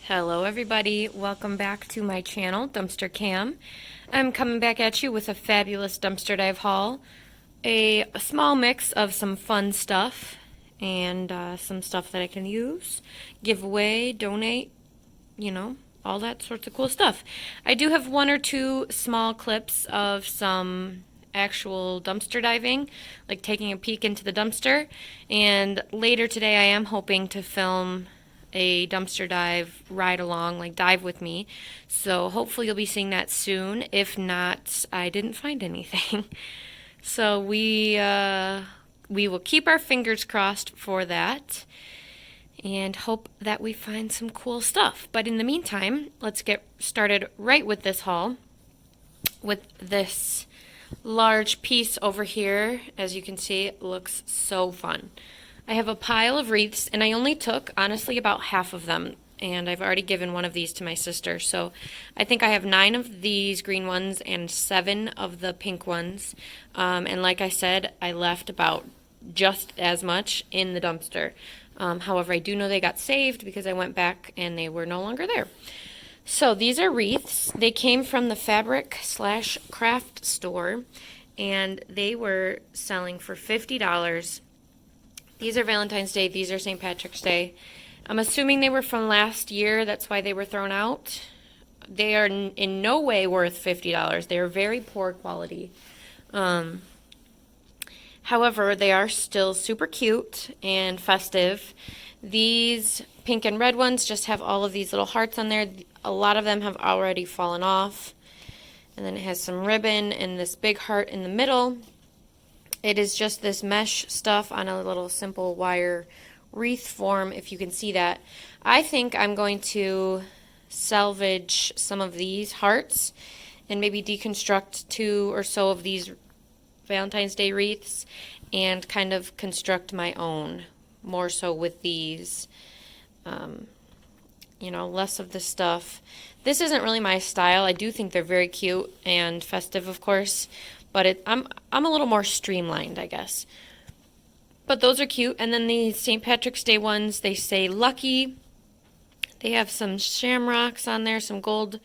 Hello everybody, welcome back to my channel, Dumpster Cam. I'm coming back at you with a fabulous dumpster dive haul. A small mix of some fun stuff and some stuff that I can use, give away, donate, all that sorts of cool stuff. I do have one or two small clips of some actual dumpster diving, like taking a peek into the dumpster, and later today I am hoping to film a dumpster dive ride along, like dive with me. So hopefully you'll be seeing that soon. If not, I didn't find anything. So we will keep our fingers crossed for that and hope that we find some cool stuff. But in the meantime, let's get started right with this haul with this large piece over here. As you can see, it looks so fun. I have a pile of wreaths, and I only took, honestly, about half of them, and I've already given one of these to my sister. So I think I have 9 of these green ones and 7 of the pink ones. And like I said, I left about just as much in the dumpster. However, I do know they got saved because I went back and they were no longer there. So these are wreaths. They came from the fabric/craft store, and they were selling for $50. These are Valentine's Day. These are St. Patrick's Day. I'm assuming they were from last year. That's why they were thrown out. They are in no way worth $50. They are very poor quality. However, they are still super cute and festive. These pink and red ones just have all of these little hearts on there. A lot of them have already fallen off. And then it has some ribbon and this big heart in the middle. It is just this mesh stuff on a little simple wire wreath form, if you can see that. I think I'm going to salvage some of these hearts and maybe deconstruct 2 or so of these Valentine's Day wreaths and kind of construct my own, more so with these, less of the stuff. This isn't really my style. I do think they're very cute and festive, of course, but I'm a little more streamlined, I guess. But those are cute. And then the St. Patrick's Day ones, they say lucky. They have some shamrocks on there, some gold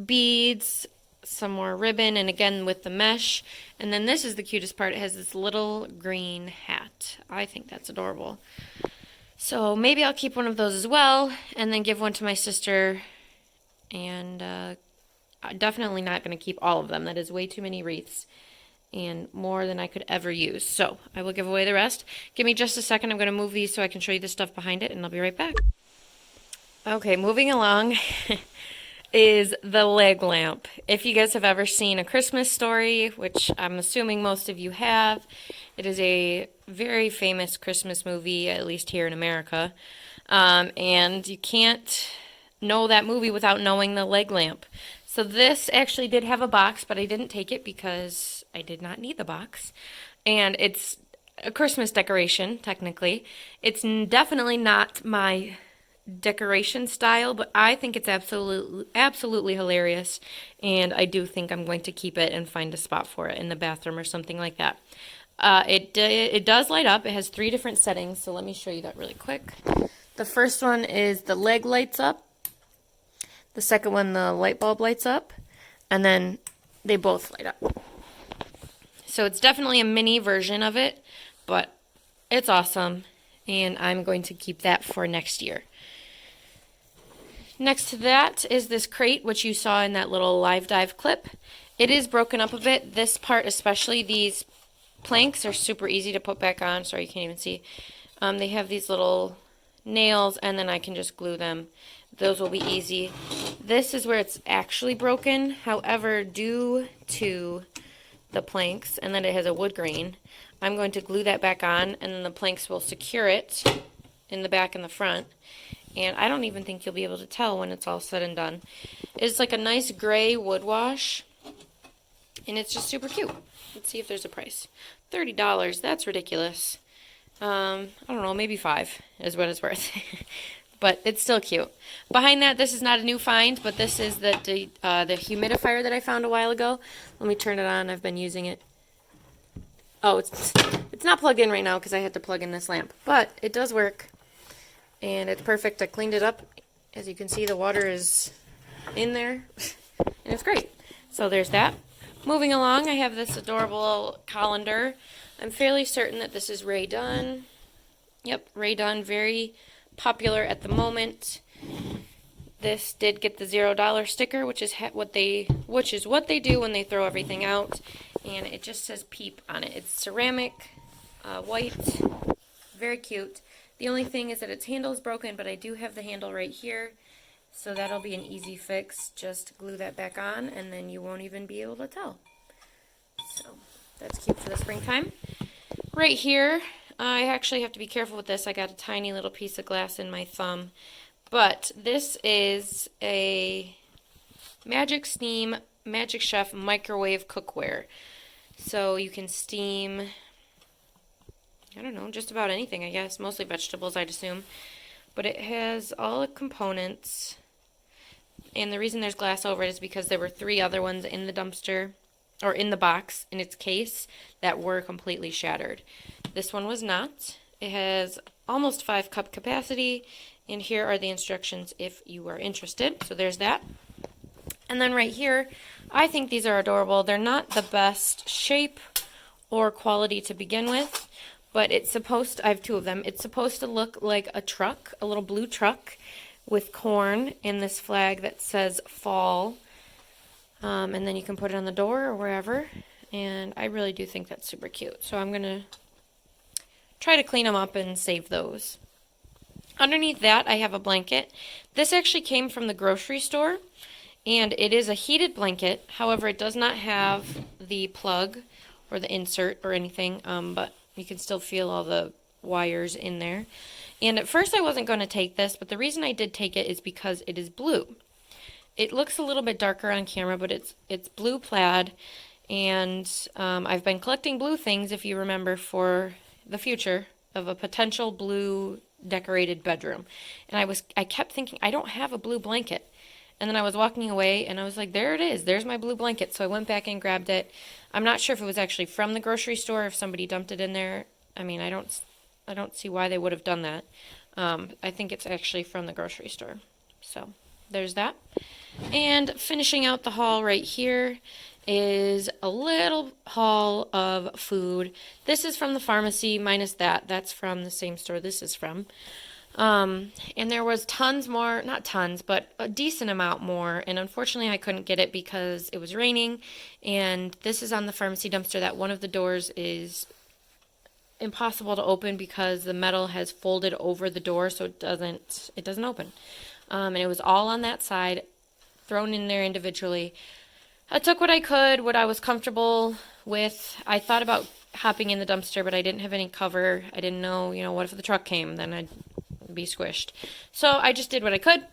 beads, some more ribbon, and again with the mesh. And then this is the cutest part. It has this little green hat. I think that's adorable. So maybe I'll keep one of those as well and then give one to my sister. And I'm definitely not going to keep all of them. That is way too many wreaths and more than I could ever use. So I will give away the rest. Give me just a second. I'm going to move these so I can show you the stuff behind it, and I'll be right back. Okay, moving along is the leg lamp. If you guys have ever seen A Christmas Story, which I'm assuming most of you have, it is a very famous Christmas movie, at least here in America. And you can't know that movie without knowing the leg lamp. So this actually did have a box, but I didn't take it because I did not need the box. And it's a Christmas decoration, technically. It's definitely not my decoration style, but I think it's absolutely hilarious, and I do think I'm going to keep it and find a spot for it in the bathroom or something like that. It does light up. It has 3 different settings, so let me show you that really quick. The first one is the leg lights up. The second one, the light bulb lights up, and then they both light up. So it's definitely a mini version of it, but it's awesome, and I'm going to keep that for next year. Next to that is this crate, which you saw in that little live dive clip. It is broken up a bit. This part especially, these planks are super easy to put back on. Sorry, you can't even see. They have these little nails, and then I can just glue them. Those will be easy. This is where it's actually broken. However, due to the planks and then it has a wood grain, I'm going to glue that back on, and then the planks will secure it in the back and the front. And I don't even think you'll be able to tell when it's all said and done. It's like a nice gray wood wash, and it's just super cute. Let's see if there's a price. $30, that's ridiculous. I don't know, maybe $5 is what it's worth. But it's still cute. Behind that, this is not a new find, but this is the humidifier that I found a while ago. Let me turn it on. I've been using it. Oh, it's not plugged in right now because I had to plug in this lamp, but it does work, and it's perfect. I cleaned it up As you can see, the water is in there, and it's great. So there's that. Moving along, I have this adorable colander. I'm fairly certain that this is Ray Dunn. Yep, Ray Dunn, very popular at the moment. This did get the $0 sticker, which is what they do when they throw everything out, and it just says Peep on it. It's ceramic, white, very cute. The only thing is that its handle is broken, but I do have the handle right here, so that'll be an easy fix. Just glue that back on, and then you won't even be able to tell. So that's cute for the springtime. Right here, I actually have to be careful with this. I got a tiny little piece of glass in my thumb. But this is a Magic Steam Magic Chef microwave cookware. So you can steam, I don't know, just about anything, I guess. Mostly vegetables, I'd assume. But it has all the components. And the reason there's glass over it is because there were 3 other ones in the dumpster, or in the box, in its case, that were completely shattered. This one was not. It has almost 5 cup capacity. And here are the instructions if you are interested. So there's that. And then right here, I think these are adorable. They're not the best shape or quality to begin with, but it's supposed to, I have 2 of them. It's supposed to look like a truck, a little blue truck with corn and this flag that says fall. And then you can put it on the door or wherever. And I really do think that's super cute. So I'm going to try to clean them up and save those. Underneath that, I have a blanket. This actually came from the grocery store, and it is a heated blanket. However, it does not have the plug or the insert or anything, but you can still feel all the wires in there. And at first I wasn't going to take this, but the reason I did take it is because it is blue. It looks a little bit darker on camera, but it's blue plaid, and I've been collecting blue things, if you remember, for the future of a potential blue decorated bedroom. And I kept thinking, I don't have a blue blanket. And then I was walking away and I was like, there it is. There's my blue blanket. So I went back and grabbed it. I'm not sure if it was actually from the grocery store, if somebody dumped it in there. I mean, I don't see why they would have done that. I think it's actually from the grocery store. So there's that. And finishing out the haul right here is a little haul of food. This is from the pharmacy, minus that. That's from the same store this is from. And there was tons more, not tons, but a decent amount more. And unfortunately, I couldn't get it because it was raining. And this is on the pharmacy dumpster that one of the doors is impossible to open because the metal has folded over the door, so it doesn't open. And it was all on that side, thrown in there individually. I took what I could, what I was comfortable with. I thought about hopping in the dumpster, but I didn't have any cover. I didn't know, what if the truck came? Then I'd be squished. So I just did what I could,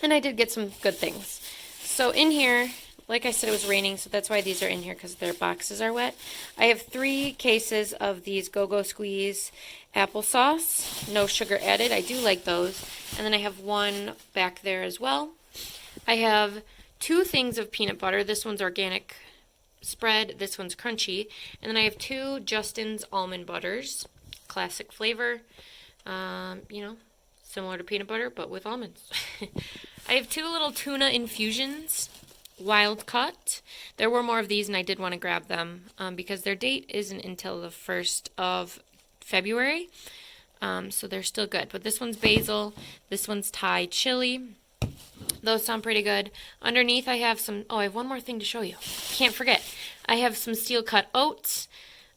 and I did get some good things. So in here, like I said, it was raining, so that's why these are in here, because their boxes are wet. I have 3 cases of these Go-Go Squeeze applesauce, no sugar added. I do like those. And then I have 1 back there as well. I have 2 things of peanut butter. This one's organic spread. This one's crunchy. And then I have 2 Justin's almond butters. Classic flavor. Similar to peanut butter, but with almonds. I have 2 little tuna infusions. Wild cut. There were more of these, and I did want to grab them because their date isn't until the 1st of February. So they're still good. But this one's basil. This one's Thai chili. Those sound pretty good. Underneath I have some, I have one more thing to show you. Can't forget. I have some steel cut oats,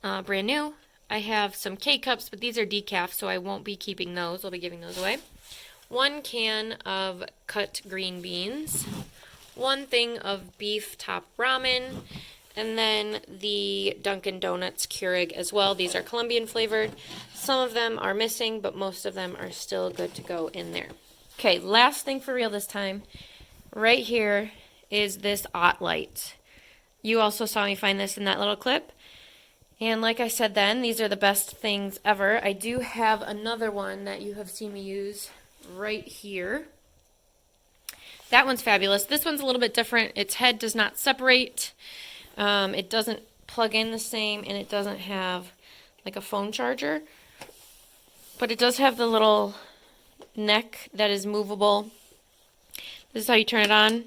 brand new. I have some K-Cups, but these are decaf, so I won't be keeping those. I'll be giving those away. 1 can of cut green beans. 1 thing of beef top ramen. And then the Dunkin' Donuts Keurig as well. These are Colombian flavored. Some of them are missing, but most of them are still good to go in there. Okay, last thing for real this time. Right here is this Ott light. You also saw me find this in that little clip. And like I said then, these are the best things ever. I do have another one that you have seen me use right here. That one's fabulous. This one's a little bit different. Its head does not separate. It doesn't plug in the same, and it doesn't have like a phone charger. But it does have the little neck that is movable. This is how you turn it on.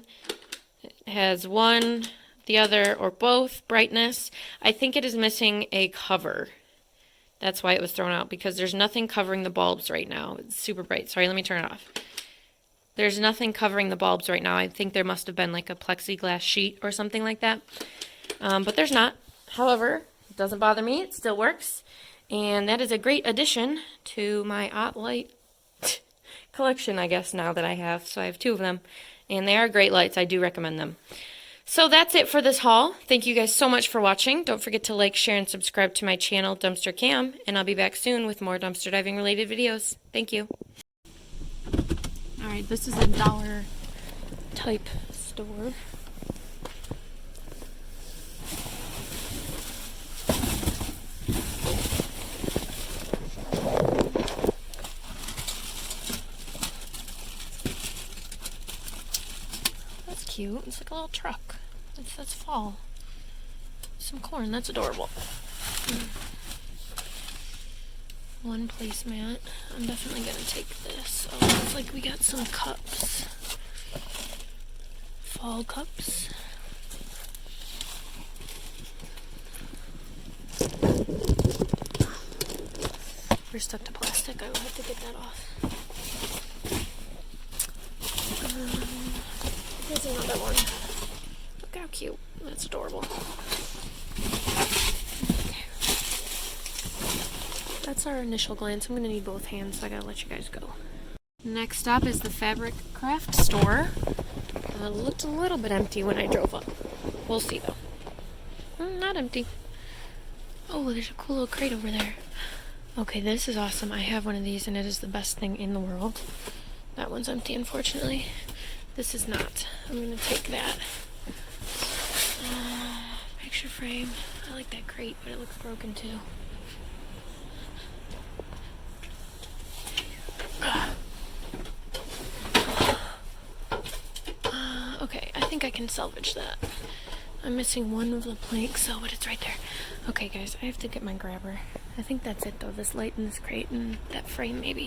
It has one, the other, or both brightness. I think it is missing a cover. That's why it was thrown out, because there's nothing covering the bulbs right now. It's super bright. Sorry, let me turn it off. There's nothing covering the bulbs right now. I think there must have been like a plexiglass sheet or something like that. But there's not. However, it doesn't bother me. It still works. And that is a great addition to my OttLight collection, I guess, now that I have. So I have 2 of them. And they are great lights. I do recommend them. So that's it for this haul. Thank you guys so much for watching. Don't forget to like, share, and subscribe to my channel, Dumpster Cam. And I'll be back soon with more dumpster diving related videos. Thank you. Alright, this is a dollar type store. That's cute. It's like a little truck. That's fall. Some corn. That's adorable. One placemat. I'm definitely gonna take this. Oh, looks like we got some cups. Fall cups. We're stuck to plastic. I will have to get that off. Here's another one. Look how cute. That's adorable. That's our initial glance. I'm going to need both hands, so I gotta let you guys go. Next stop is the fabric craft store. Looked a little bit empty when I drove up. We'll see though. Not empty. Oh, there's a cool little crate over there. Okay, this is awesome. I have one of these and it is the best thing in the world. That one's empty, unfortunately. This is not. I'm going to take that. Picture frame. I like that crate, but it looks broken too. Okay, I think I can salvage that. I'm missing one of the planks, so but it's right there. Okay, guys, I have to get my grabber. I think that's it though. This light and this crate and that frame maybe.